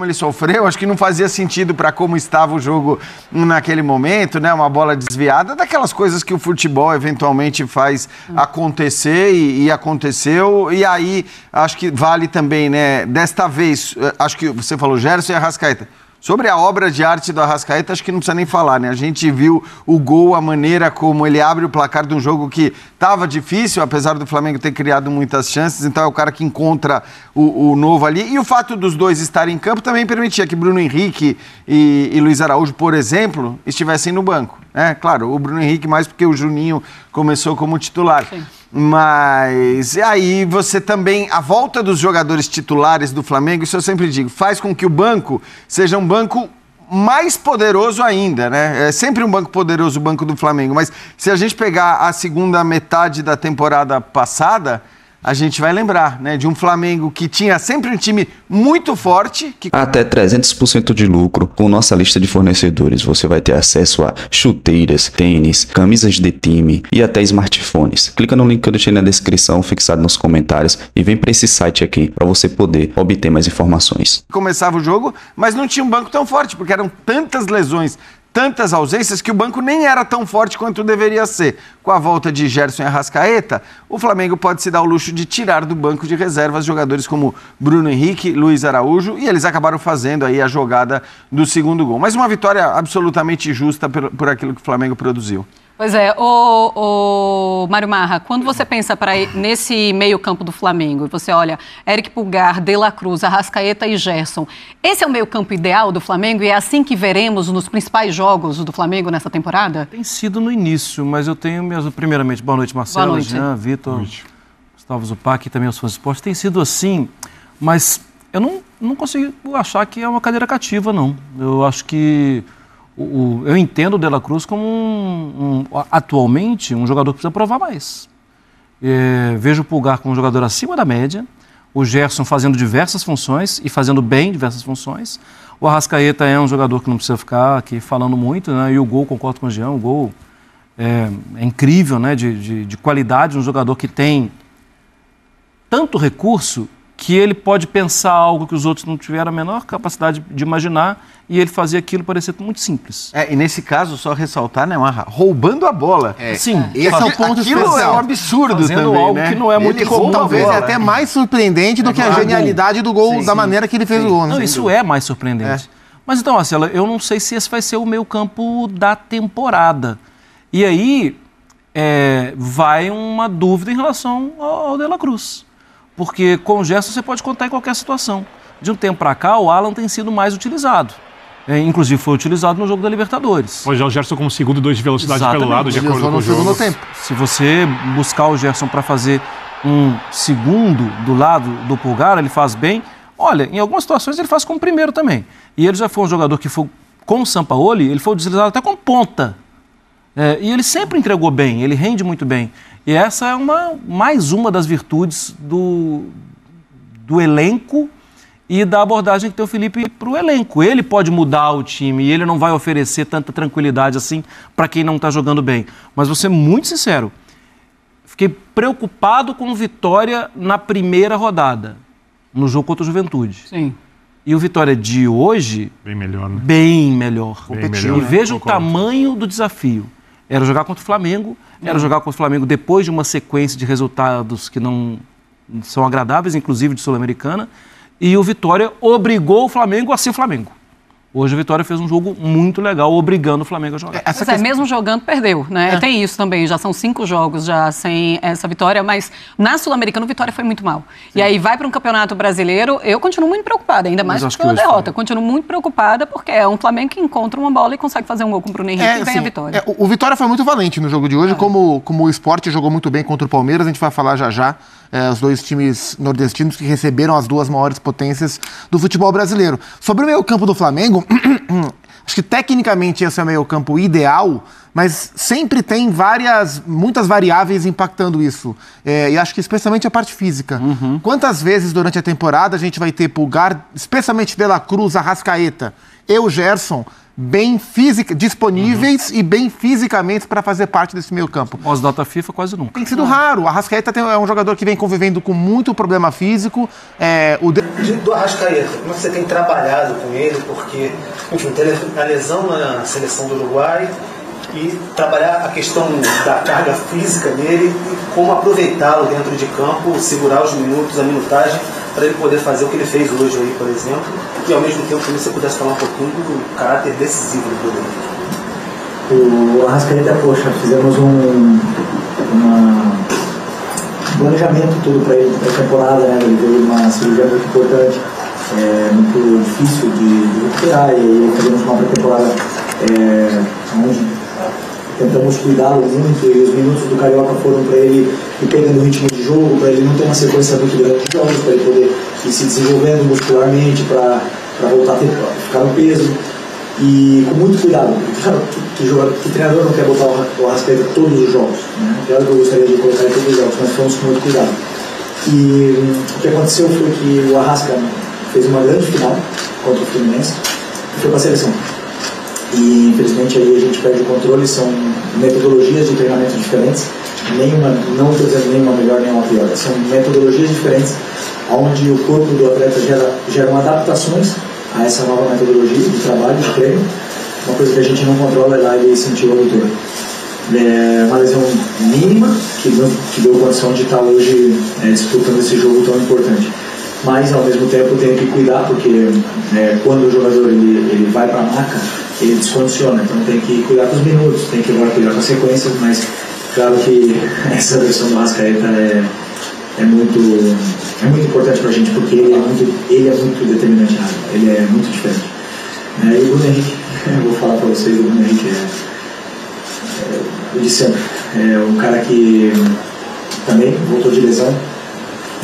como ele sofreu, acho que não fazia sentido para como estava o jogo naquele momento, né? Uma bola desviada, daquelas coisas que o futebol eventualmente faz acontecer e aconteceu. E aí, acho que vale também, né? Desta vez, acho que você falou Gerson e Arrascaeta. Sobre a obra de arte do Arrascaeta, acho que não precisa nem falar, né? A gente viu o gol, a maneira como ele abre o placar de um jogo que estava difícil, apesar do Flamengo ter criado muitas chances, então é o cara que encontra o novo ali. E o fato dos dois estarem em campo também permitia que Bruno Henrique e Luiz Araújo, por exemplo, estivessem no banco. Claro, o Bruno Henrique mais porque o Juninho começou como titular. Sim. Mas aí você também, a volta dos jogadores titulares do Flamengo, isso eu sempre digo, faz com que o banco seja um banco mais poderoso ainda, né? É sempre um banco poderoso o banco do Flamengo, mas se a gente pegar a segunda metade da temporada passada, a gente vai lembrar, né, de um Flamengo que tinha sempre um time muito forte. Até 300% de lucro. Com nossa lista de fornecedores, você vai ter acesso a chuteiras, tênis, camisas de time e até smartphones. Clica no link que eu deixei na descrição, fixado nos comentários, e vem para esse site aqui para você poder obter mais informações. Começava o jogo, mas não tinha um banco tão forte, porque eram tantas lesões, tantas ausências, que o banco nem era tão forte quanto deveria ser. Com a volta de Gerson e Arrascaeta, o Flamengo pode se dar o luxo de tirar do banco de reservas jogadores como Bruno Henrique, Luiz Araújo, e eles acabaram fazendo aí a jogada do segundo gol. Mas uma vitória absolutamente justa por aquilo que o Flamengo produziu. Pois é, o Mário Marra, quando você pensa nesse meio campo do Flamengo, você olha Eric Pulgar, De La Cruz, Arrascaeta e Gerson, esse é o meio campo ideal do Flamengo e é assim que veremos nos principais jogos do Flamengo nessa temporada? Tem sido no início, mas eu tenho primeiramente, boa noite Marcelo, boa noite. Jean, Vitor, Gustavo Zupac e também os fãs de esporte, tem sido assim, mas eu não consigo achar que é uma cadeira cativa, não. Eu acho que eu entendo o De La Cruz como atualmente um jogador que precisa provar mais. Vejo o Pulgar como um jogador acima da média, o Gerson fazendo diversas funções e fazendo bem diversas funções. O Arrascaeta é um jogador que não precisa ficar aqui falando muito, né? E o gol, concordo com o Jean, o gol é incrível, né? De qualidade, um jogador que tem tanto recurso que ele pode pensar algo que os outros não tiveram a menor capacidade de imaginar e ele fazia aquilo parecer muito simples. E nesse caso, só ressaltar, né, Marra, roubando a bola. Sim. Esse é o ponto especial. Aquilo é um absurdo fazendo também, algo né? que não é muito comum. Talvez é até mais surpreendente do que a genialidade do gol, da maneira que ele fez o gol. Não, isso é mais surpreendente. Mas então, Marcelo, eu não sei se esse vai ser o meio campo da temporada. E aí vai uma dúvida em relação ao De La Cruz. Porque com o Gerson você pode contar em qualquer situação. De um tempo para cá, o Alan tem sido mais utilizado. Inclusive foi utilizado no jogo da Libertadores. Hoje é o Gerson como segundo, 2 de velocidade pelo lado, de acordo com o jogo. No tempo. Se você buscar o Gerson para fazer um segundo do lado do Pulgar, ele faz bem. Olha, em algumas situações ele faz como primeiro também. E ele já foi um jogador que foi, com o Sampaoli, ele foi utilizado até como ponta. E ele sempre entregou bem, ele rende muito bem. E essa é mais uma das virtudes do elenco e da abordagem que tem o Felipe para o elenco. Ele pode mudar o time e ele não vai oferecer tanta tranquilidade assim para quem não está jogando bem. Mas vou ser muito sincero, fiquei preocupado com o Vitória na primeira rodada, no jogo contra o Juventude. Sim. E o Vitória de hoje... Bem melhor, né? Bem melhor. Melhor, e veja o concordo. Tamanho do desafio. Era jogar contra o Flamengo, era jogar contra o Flamengo depois de uma sequência de resultados que não são agradáveis, inclusive de Sul-Americana, e o Vitória obrigou o Flamengo a ser Flamengo. Hoje o Vitória fez um jogo muito legal, obrigando o Flamengo a jogar. Mesmo jogando, perdeu, né? Tem isso também, já são 5 jogos já sem essa vitória, mas na Sul-Americana o Vitória foi muito mal. Sim. E aí vai para um campeonato brasileiro, eu continuo muito preocupada, ainda mais pela derrota. Continuo muito preocupada porque é um Flamengo que encontra uma bola e consegue fazer um gol com o Bruno Henrique e ganha a vitória. O Vitória foi muito valente no jogo de hoje, como o Sport jogou muito bem contra o Palmeiras, a gente vai falar já. Os dois times nordestinos que receberam as duas maiores potências do futebol brasileiro. Sobre o meio-campo do Flamengo, acho que tecnicamente esse é o meio-campo ideal, mas sempre tem muitas variáveis impactando isso. E acho que especialmente a parte física. Quantas vezes durante a temporada a gente vai ter Pulgar, especialmente De La Cruz, Arrascaeta e o Gerson, bem disponíveis e bem fisicamente para fazer parte desse meio campo. Pós-data FIFA quase nunca. Tem sido raro. O Arrascaeta é um jogador que vem convivendo com muito problema físico. Do Arrascaeta, como é que você tem trabalhado com ele? Porque, enfim, teve a lesão na seleção do Uruguai e trabalhar a questão da carga física dele e como aproveitá-lo dentro de campo, segurar os minutos, a minutagem, para ele poder fazer o que ele fez hoje aí, por exemplo, e ao mesmo tempo também você pudesse falar um pouquinho do caráter decisivo do dele. O Arrascaeta, poxa, fizemos um planejamento todo para ele, para a temporada, né? Ele teve uma cirurgia muito importante, muito difícil de recuperar, e aí fizemos uma pré-temporada onde tentamos cuidá-lo muito, e os minutos do Carioca foram para ele ir pegando o ritmo de jogo, para ele não ter uma sequência muito grande de jogos, para ele poder ir se desenvolvendo muscularmente, para voltar a ficar no peso, e com muito cuidado. Que treinador não quer botar o Arrascaeta todos os jogos, né? Claro que eu gostaria de colocar em todos os jogos, mas fomos com muito cuidado. E o que aconteceu foi que o Arrasca fez uma grande final contra o Fluminense e foi para a seleção. E infelizmente aí a gente perde o controle, são metodologias de treinamento diferentes, não estou dizendo nenhuma melhor nem uma pior, são metodologias diferentes, onde o corpo do atleta geram adaptações a essa nova metodologia de trabalho, de treino. Uma coisa que a gente não controla é lá ele sentiu a ruptura. Uma lesão mínima que deu condição de estar hoje disputando esse jogo tão importante. Mas ao mesmo tempo tem que cuidar, porque quando o jogador ele vai para a maca, ele descondiciona, então tem que cuidar com os minutos, tem que cuidar com a sequência, mas claro que essa versão do Arrascaeta é muito importante para a gente, porque ele é muito determinante, ele é muito diferente. E o Bruno Henrique, eu vou falar para vocês, o Bruno Henrique eu disse sempre, um cara que também voltou de lesão,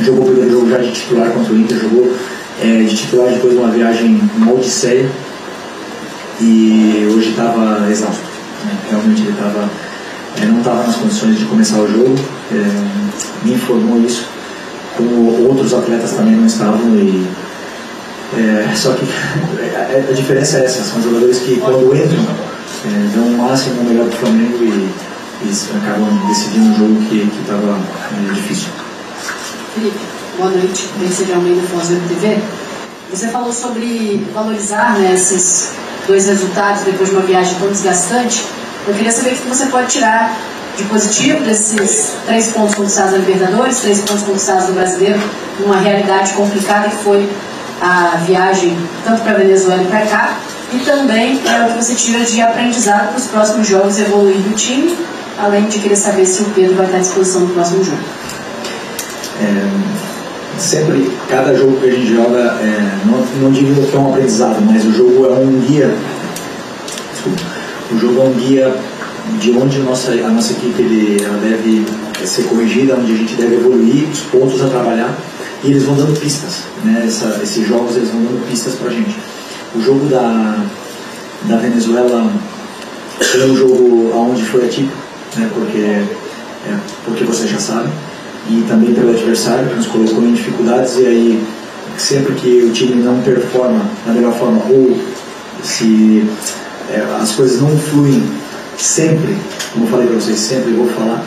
jogou o primeiro jogo já de titular contra o Inter, jogou de titular depois de uma viagem, uma odisseia, e hoje estava exausto, né? Realmente ele não estava nas condições de começar o jogo, me informou isso, como outros atletas também não estavam, só que a diferença é essa, são jogadores que quando entram dão o máximo, o melhor do Flamengo e acabam decidindo um jogo que estava difícil. Felipe, boa noite, Mercedes Almeida, Fazendo TV. Você falou sobre valorizar, né, esses dois resultados depois de uma viagem tão desgastante. Eu queria saber o que você pode tirar de positivo desses 3 pontos conquistados na Libertadores, 3 pontos conquistados no Brasileiro, numa realidade complicada que foi a viagem tanto para a Venezuela e para cá, e também o que você tira de aprendizado para os próximos jogos evoluir do time, além de querer saber se o Pedro vai estar à disposição no próximo jogo. Sempre, cada jogo que a gente joga, não digo que é um aprendizado, mas o jogo é um guia. O jogo é um guia de onde a nossa equipe ela deve ser corrigida, onde a gente deve evoluir, os pontos a trabalhar, e eles vão dando pistas, né? Esses jogos eles vão dando pistas pra gente. O jogo da Venezuela foi um jogo onde foi atípico, né? Porque você já sabe, e também pelo adversário, que nos colocou em dificuldades, e aí sempre que o time não performa da melhor forma, ou se as coisas não fluem sempre, como eu falei para vocês, sempre vou falar,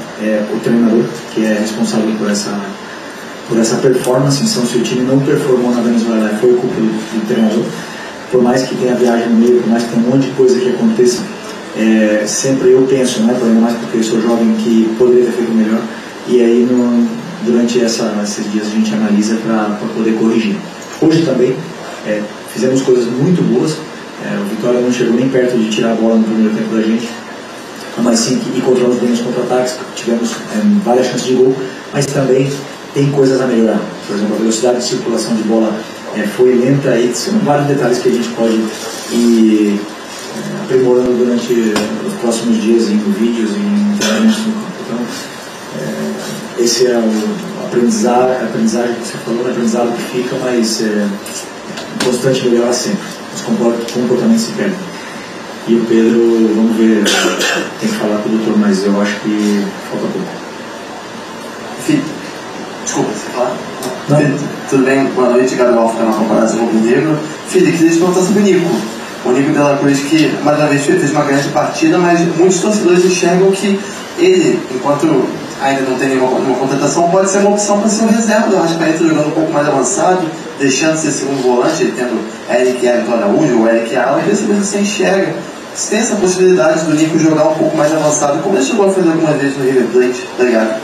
o treinador que é responsável por essa performance. Então, se o time não performou na Venezuela, foi culpa do treinador. Por mais que tenha viagem no meio, por mais que tenha um monte de coisa que aconteça, sempre eu penso, né, ainda mais porque eu sou jovem, que poderia ter feito melhor, e aí durante esses dias a gente analisa para poder corrigir. Hoje também fizemos coisas muito boas. O Vitória não chegou nem perto de tirar a bola no primeiro tempo da gente, mas sim que controlamos bem os contra-ataques, tivemos várias chances de gol, mas também tem coisas a melhorar. Por exemplo, a velocidade de circulação de bola foi lenta, e são vários detalhes que a gente pode ir aprimorando durante os próximos dias em vídeos e em treinamentos no campo. Então, esse é o aprendizagem que você falou, o aprendizado que fica, mas constante melhora sempre. Os comportamentos se perdem. E o Pedro, vamos ver, tem que falar com o doutor, mas eu acho que falta pouco. Felipe, desculpa, você fala? Tudo bem? Boa noite, Gabriel Alfa, canal Paparazzi Rubro Negro. Felipe, queria te perguntar sobre o Nico. O Nico de la Cruz, que mais uma vez fez uma grande partida, mas muitos torcedores enxergam que ele, enquanto ainda não tem nenhuma contratação, pode ser uma opção para ser um reserva do Arrascaeta, jogando um pouco mais avançado, deixando de ser segundo volante, ele tendo Eric Everton Araújo ou Eric Ala. Eu queria saber se você enxerga, se tem essa possibilidade do Nico jogar um pouco mais avançado, como ele chegou a fazer algumas vezes no River Plate. Obrigado.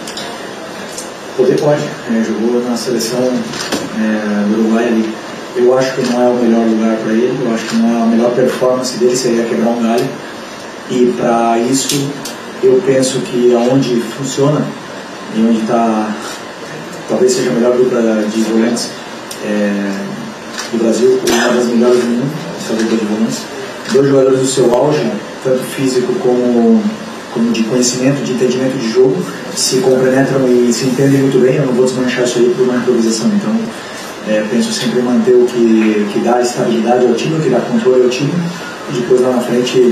Poder pode, jogou na seleção do Uruguai ali. Eu acho que não é o melhor lugar para ele, eu acho que não é a melhor performance dele, seria quebrar um galho. E para isso, eu penso que aonde funciona e onde está, talvez seja a melhor dupla de volantes do Brasil, uma das melhores do mundo, essa dupla de volantes. 2 jogadores do seu auge, tanto físico como de conhecimento, de entendimento de jogo, se compenetram e se entendem muito bem. Eu não vou desmanchar isso aí por uma improvisação, então penso sempre em manter o que dá estabilidade ao time, o que dá controle ao time, e depois lá na frente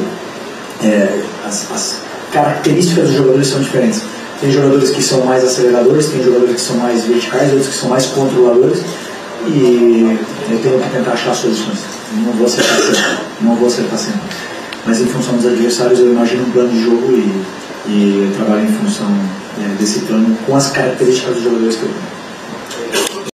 as características dos jogadores são diferentes. Tem jogadores que são mais aceleradores, tem jogadores que são mais verticais, outros que são mais controladores, e eu tenho que tentar achar soluções. Não vou acertar sempre. Mas em função dos adversários, eu imagino um plano de jogo e trabalho em função desse plano com as características dos jogadores que eu tenho.